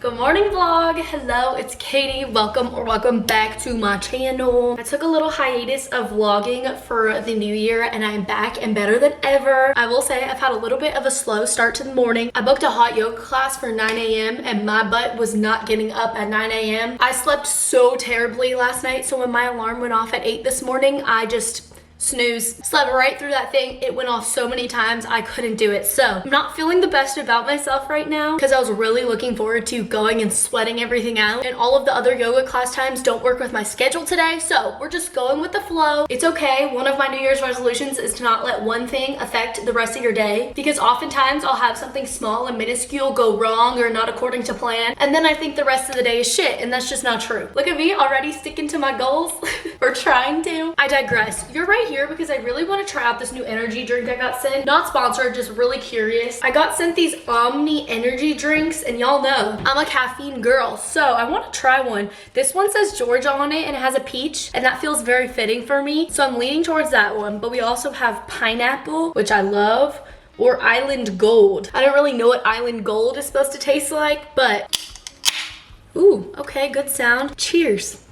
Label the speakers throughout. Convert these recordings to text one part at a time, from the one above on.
Speaker 1: Good morning vlog. Hello, it's Katie. Welcome back to my channel. I took a little hiatus of vlogging for the new year and I'm back and better than ever. I will say I've had a little bit of a slow start to the morning. I booked a hot yoga class for 9 a.m. and my butt was not getting up at 9 a.m. I slept so terribly last night, so when my alarm went off at 8 this morning, I just snooze, slept right through that thing. It went off so many times I couldn't do it. So I'm not feeling the best about myself right now because I was really looking forward to going and sweating everything out, and all of the other yoga class times don't work with my schedule today, so we're just going with the flow. It's okay. One of my New Year's resolutions is to not let one thing affect the rest of your day, because oftentimes I'll have something small and minuscule go wrong or not according to plan, and then I think the rest of the day is shit, and that's just not true. Look at me already sticking to my goals or trying to. I digress. You're right here because I really want to try out this new energy drink I got sent. Not sponsored, just really curious. I got sent these Omni energy drinks, and y'all know I'm a caffeine girl, so I want to try one. This one says Georgia on it and it has a peach, and that feels very fitting for me, so I'm leaning towards that one. But we also have pineapple, which I love, or Island Gold. I don't really know what Island Gold is supposed to taste like, but ooh, okay, good sound. Cheers.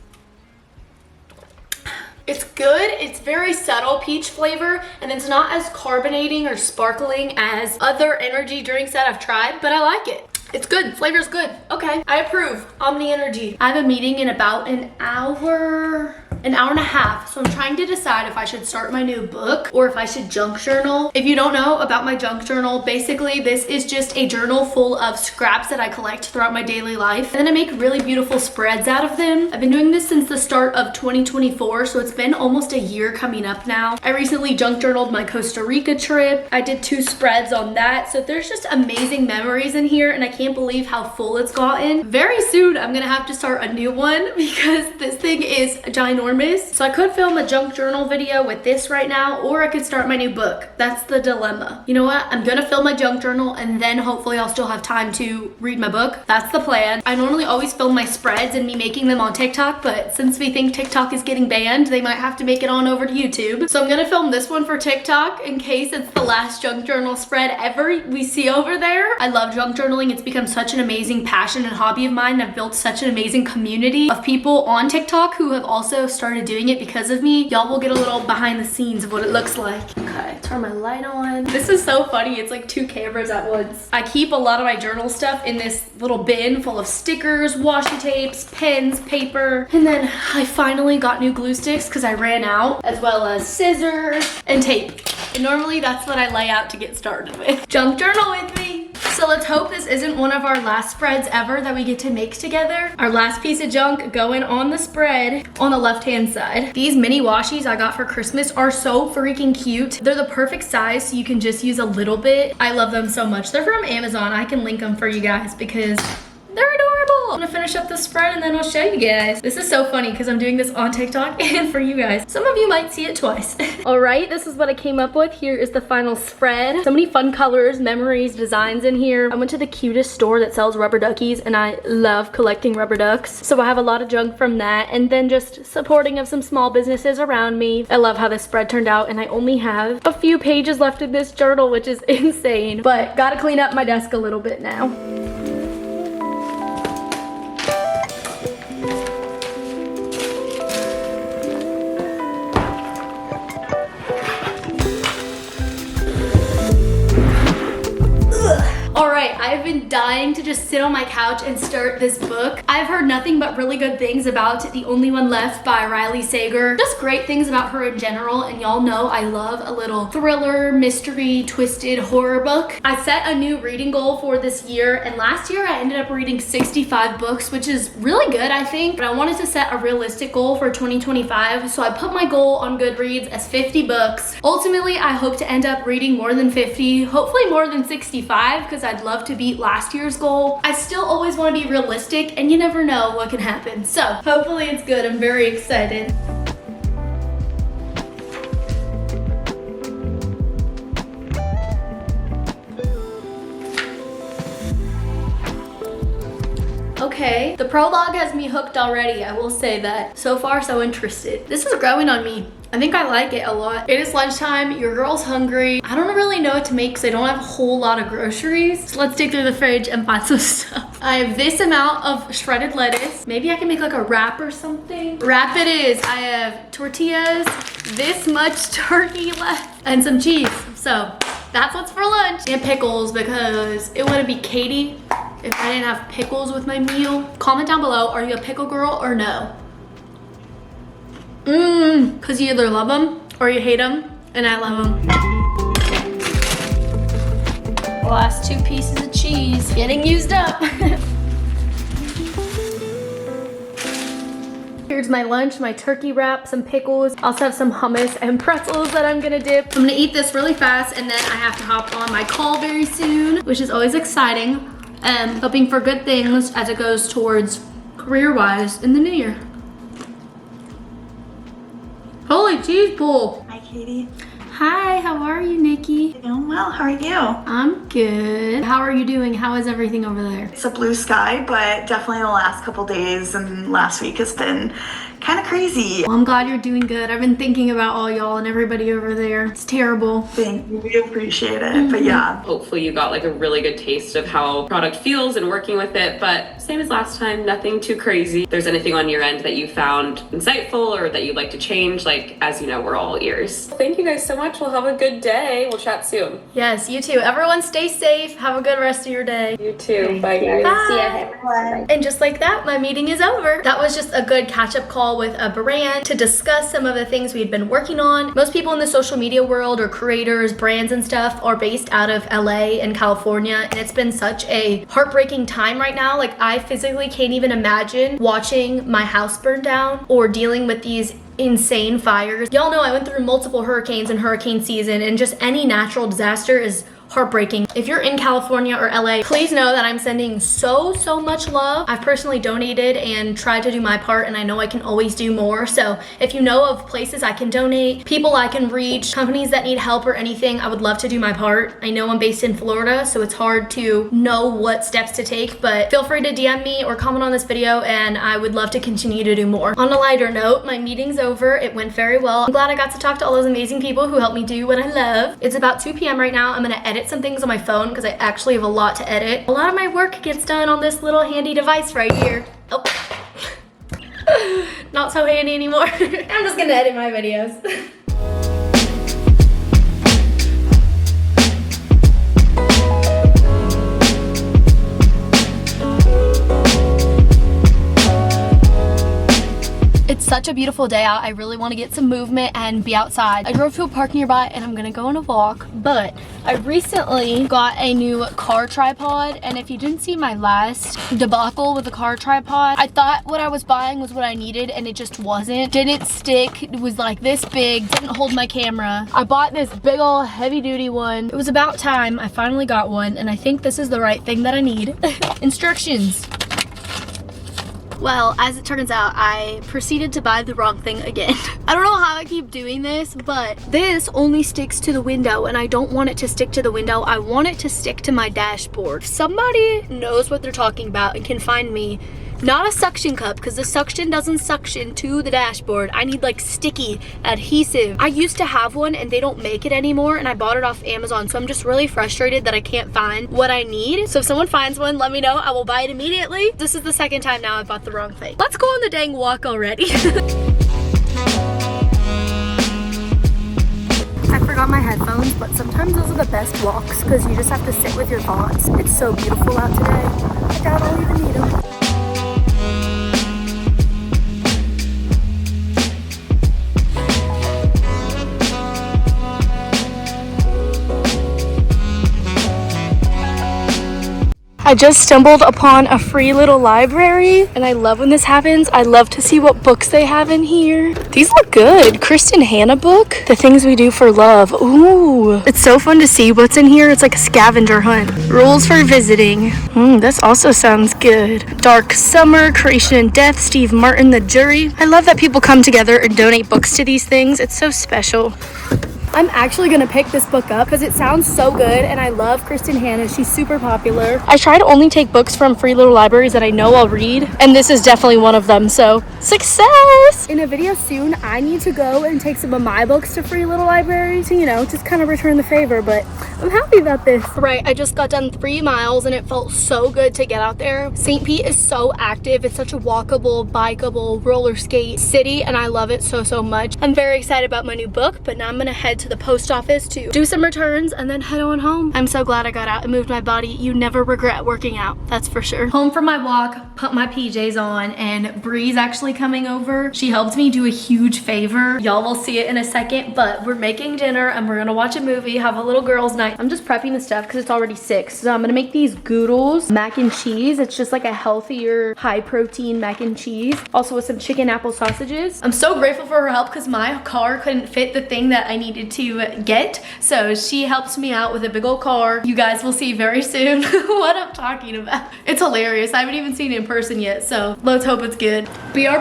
Speaker 1: It's good. It's very subtle peach flavor, and it's not as carbonating or sparkling as other energy drinks that I've tried, but I like it. It's good. Flavor's good. Okay, I approve. Omni Energy. I have a meeting in about an hour and a half, so I'm trying to decide if I should start my new book or if I should junk journal. If you don't know about my junk journal, basically this is just a journal full of scraps that I collect throughout my daily life, and then I make really beautiful spreads out of them. I've been doing this since the start of 2024, so it's been almost a year coming up now. I recently junk journaled my Costa Rica trip. I did 2 spreads on that, so there's just amazing memories in here, and I can't believe how full it's gotten. Very soon I'm gonna have to start a new one because this thing is ginormous. So I could film a junk journal video with this right now, or I could start my new book. That's the dilemma. You know what? I'm gonna film my junk journal and then hopefully I'll still have time to read my book. That's the plan. I normally always film my spreads and me making them on TikTok, but since we think TikTok is getting banned, they might have to make it on over to YouTube. So I'm gonna film this one for TikTok in case it's the last junk journal spread ever we see over there. I love junk journaling. It's become such an amazing passion and hobby of mine. I've built such an amazing community of people on TikTok who have also started doing it because of me. Y'all will get a little behind the scenes of what it looks like. Okay, turn my light on. This is so funny. It's like 2 cameras at once. I keep a lot of my journal stuff in this little bin full of stickers, washi tapes, pens, paper, and then I finally got new glue sticks because I ran out, as well as scissors and tape. And normally that's what I lay out to get started with. Junk journal with me. So let's hope this isn't one of our last spreads ever that we get to make together. Our last piece of junk going on the spread on the left-hand side. These mini washies I got for Christmas are so freaking cute. They're the perfect size, so you can just use a little bit. I love them so much. They're from Amazon. I can link them for you guys because they're adorable. I'm gonna finish up the spread and then I'll show you guys. This is so funny because I'm doing this on TikTok and for you guys. Some of you might see it twice. All right, this is what I came up with. Here is the final spread. So many fun colors, memories, designs in here. I went to the cutest store that sells rubber duckies and I love collecting rubber ducks. So I have a lot of junk from that, and then just supporting of some small businesses around me. I love how this spread turned out, and I only have a few pages left in this journal, which is insane, but gotta clean up my desk a little bit now. Alright, I've been dying to just sit on my couch and start this book. I've heard nothing but really good things about The Only One Left by Riley Sager. Just great things about her in general, and y'all know I love a little thriller, mystery, twisted horror book. I set a new reading goal for this year, and last year I ended up reading 65 books, which is really good, I think, but I wanted to set a realistic goal for 2025, so I put my goal on Goodreads as 50 books. Ultimately, I hope to end up reading more than 50, hopefully more than 65, because I'd love to beat last year's goal. I still always want to be realistic, and you never know what can happen. So hopefully it's good. I'm very excited. Okay, the prologue has me hooked already. I will say that. So far, so interested. This is growing on me. I think I like it a lot. It is lunchtime, your girl's hungry. I don't really know what to make because I don't have a whole lot of groceries. So let's dig through the fridge and find some stuff. I have this amount of shredded lettuce. Maybe I can make like a wrap or something. Wrap it is. I have tortillas, this much turkey left, and some cheese. So that's what's for lunch. And pickles, because it wouldn't be Caiti if I didn't have pickles with my meal. Comment down below, are you a pickle girl or no? Because you either love them or you hate them, and I love them. The last 2 pieces of cheese getting used up. Here's my lunch, my turkey wrap, some pickles. I also have some hummus and pretzels that I'm gonna dip. I'm gonna eat this really fast, and then I have to hop on my call very soon, which is always exciting. Hoping for good things as it goes towards career-wise in the new year. Holy cheese pull.
Speaker 2: Hi, Katie.
Speaker 1: Hi, how are you, Nikki?
Speaker 2: Doing well. How are you?
Speaker 1: I'm good. How are you doing? How is everything over there?
Speaker 2: It's a blue sky, but definitely the last couple days and last week has been kind of crazy.
Speaker 1: Well, I'm glad you're doing good. I've been thinking about all y'all and everybody over there. It's terrible.
Speaker 2: Thank you. We appreciate it. But yeah.
Speaker 3: Hopefully you got like a really good taste of how product feels and working with it, but same as last time, nothing too crazy. If there's anything on your end that you found insightful or that you'd like to change, like, as you know, we're all ears. Thank you guys so much. We'll have a good day. We'll chat soon.
Speaker 1: Yes, you too. Everyone stay safe. Have a good rest of your day.
Speaker 3: You too. Bye, guys.
Speaker 1: Bye.
Speaker 4: See ya, everyone.
Speaker 1: And just like that, my meeting is over. That was just a good catch-up call with a brand to discuss some of the things we'd been working on. Most people in the social media world or creators, brands and stuff are based out of LA and California, and it's been such a heartbreaking time right now. Like, I physically can't even imagine watching my house burn down or dealing with these insane fires. Y'all know I went through multiple hurricanes in hurricane season, and just any natural disaster is heartbreaking. If you're in California or LA, please know that I'm sending so much love. I've personally donated and tried to do my part, and I know I can always do more. So if you know of places I can donate, people I can reach, companies that need help or anything, I would love to do my part. I know I'm based in Florida, so it's hard to know what steps to take, but feel free to DM me or comment on this video, and I would love to continue to do more. On a lighter note, my meeting's over. It went very well. I'm glad I got to talk to all those amazing people who helped me do what I love. It's about 2 p.m. right now. I'm gonna edit some things on my phone because I actually have a lot to edit. A lot of my work gets done on this little handy device right here. Oh. Not so handy anymore. I'm just gonna edit my videos. It's such a beautiful day out. I really want to get some movement and be outside. I drove to a park nearby and I'm gonna go on a walk, but I recently got a new car tripod, and if you didn't see my last debacle with the car tripod, I thought what I was buying was what I needed and it just wasn't. Didn't stick. It was like this big, didn't hold my camera. I bought this big ol' heavy duty one. It was about time I finally got one, and I think this is the right thing that I need. Instructions. Well, as it turns out, I proceeded to buy the wrong thing again. I don't know how I keep doing this, but this only sticks to the window, and I don't want it to stick to the window. I want it to stick to my dashboard. If somebody knows what they're talking about and can find me, not a suction cup, because the suction doesn't suction to the dashboard. I need like sticky adhesive. I used to have one and they don't make it anymore, and I bought it off Amazon, so I'm just really frustrated that I can't find what I need. So if someone finds one, let me know. I will buy it immediately. This is the second time now I've bought the wrong thing. Let's go on the dang walk already. I forgot my headphones, but sometimes those are the best walks because you just have to sit with your thoughts. It's so beautiful out today. I doubt I'll even need them. I just stumbled upon a free little library, and I love when this happens. I love to see what books they have in here. These look good. Kristen Hanna book, The Things We Do for Love. Ooh, it's so fun to see what's in here. It's like a scavenger hunt. Rules for visiting. This also sounds good. Dark Summer, Creation and Death, Steve Martin, The Jury. I love that people come together and donate books to these things. It's so special. I'm actually gonna pick this book up because it sounds so good, and I love Kristen Hanna. She's super popular. I try to only take books from free little libraries that I know I'll read, and this is definitely one of them, so Success! In a video soon, I need to go and take some of my books to Free Little Library to, you know, just kind of return the favor, but I'm happy about this. Right, I just got done 3 miles and it felt so good to get out there. St. Pete is so active. It's such a walkable, bikeable, roller skate city, and I love it so, so much. I'm very excited about my new book, but now I'm gonna head to the post office to do some returns and then head on home. I'm so glad I got out and moved my body. You never regret working out, that's for sure. Home from my walk, put my PJs on, and Bree's actually coming over. She helped me do a huge favor. Y'all will see it in a second, but we're making dinner and we're gonna watch a movie, have a little girls' night. I'm just prepping the stuff because it's already 6. So I'm gonna make these goodles, mac and cheese. It's just like a healthier, high protein mac and cheese. Also with some chicken apple sausages. I'm so grateful for her help because my car couldn't fit the thing that I needed to get. So she helps me out with a big old car. You guys will see very soon what I'm talking about. It's hilarious. I haven't even seen it in person yet, so let's hope it's good. BRB.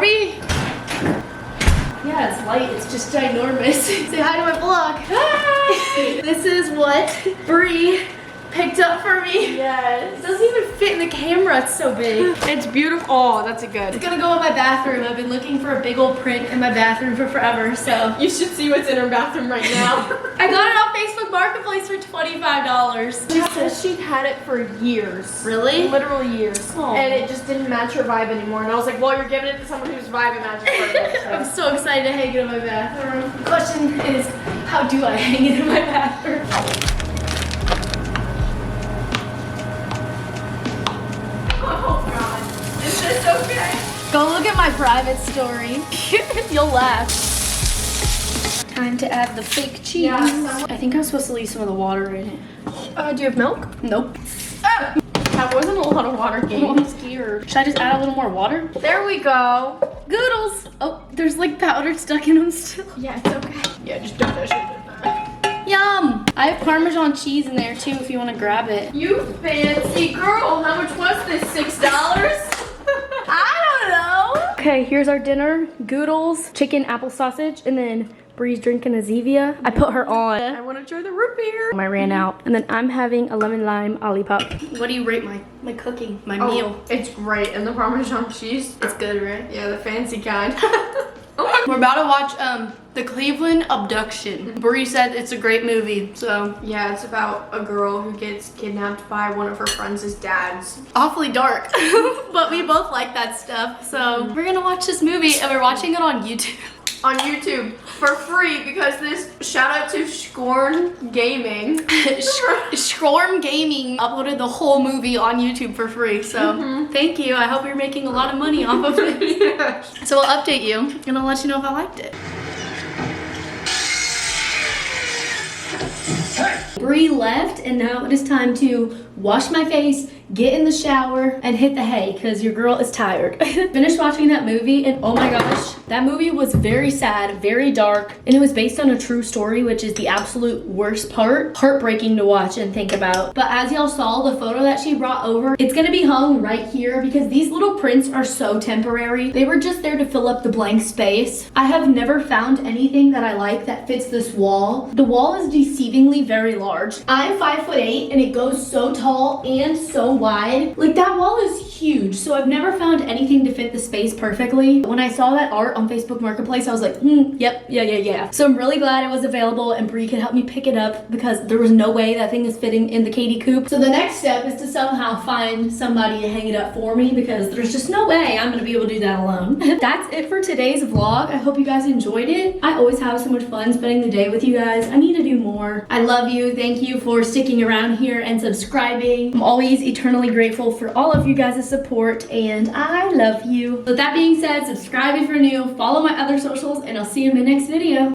Speaker 1: Yeah, it's light. It's just ginormous. Say hi to my vlog. Hi! This is what Bree picked up for me. Yes. It doesn't even fit in the camera. It's so big.
Speaker 4: It's beautiful. Oh, that's a good.
Speaker 1: It's gonna go in my bathroom. I've been looking for a big old print in my bathroom for forever, so.
Speaker 4: You should see what's in her bathroom right now.
Speaker 1: I got it off Facebook Marketplace for $25.
Speaker 4: She says she'd had it for years.
Speaker 1: Really?
Speaker 4: Literal years.
Speaker 1: Aw.
Speaker 4: And it just didn't match her vibe anymore. And I was like, well, you're giving it to someone whose vibe matches her.
Speaker 1: I'm so excited to hang it in my bathroom. The question is, how do I hang it in my bathroom?
Speaker 4: Oh God. Is this okay?
Speaker 1: Go look at my private story. You'll laugh. Time to add the fake cheese.
Speaker 4: Yeah.
Speaker 1: I think I was supposed to leave some of the water in it.
Speaker 4: Do you have milk?
Speaker 1: Nope.
Speaker 4: That wasn't a lot of water,
Speaker 1: I'm
Speaker 4: Gabe.
Speaker 1: scared. Should I just add a little more water?
Speaker 4: There we go.
Speaker 1: Goodles. Oh, there's like powder stuck in them still.
Speaker 4: Yeah, it's okay. Yeah, just dump that shit in there.
Speaker 1: Yum. I have Parmesan cheese in there too if you want to grab it.
Speaker 4: You fancy girl. How much was this? $6? I don't know.
Speaker 1: Okay, here's our dinner. Goodles, chicken, apple sausage, and then Bree's drinking a Zevia. I put her on.
Speaker 4: I want to try the root beer.
Speaker 1: I ran out. And then I'm having a lemon lime olipop. What do you rate my cooking, my meal?
Speaker 4: It's great. And the Parmesan cheese.
Speaker 1: It's good, right?
Speaker 4: Yeah, the fancy kind.
Speaker 1: We're about to watch The Cleveland Abduction. Bree said it's a great movie, so.
Speaker 4: Yeah, it's about a girl who gets kidnapped by one of her friends' dads.
Speaker 1: Awfully dark, but we both like that stuff. So we're gonna watch this movie and we're watching it on YouTube.
Speaker 4: On YouTube for free because this shout out to Scorn Gaming.
Speaker 1: Shorm Gaming uploaded the whole movie on YouTube for free, so thank you. I hope you're making a lot of money off of it.
Speaker 4: Yeah.
Speaker 1: So I'll update you and I'll let you know if I liked it. Bree left and now it is time to wash my face, get in the shower, and hit the hay because your girl is tired. Finished watching that movie and oh my gosh, that movie was very sad, very dark, and it was based on a true story, which is the absolute worst part. Heartbreaking to watch and think about. But as y'all saw, the photo that she brought over, it's gonna be hung right here because these little prints are so temporary. They were just there to fill up the blank space. I have never found anything that I like that fits this wall. The wall is deceivingly very large. I'm 5'8" and it goes so tall and so wide. Like that wall is huge, so I've never found anything to fit the space perfectly. When I saw that art on Facebook Marketplace, I was like, yep, yeah. So I'm really glad it was available and Bree could help me pick it up because there was no way that thing is fitting in the Caiti coop. So the next step is to somehow find somebody to hang it up for me because there's just no way I'm gonna be able to do that alone. That's it for today's vlog. I hope you guys enjoyed it. I always have so much fun spending the day with you guys. I need to do more. I love you. Thank you for sticking around here and subscribing. I'm always eternally grateful for all of you guys' support and I love you. With that being said, subscribe if you're new, follow my other socials, and I'll see you in my next video.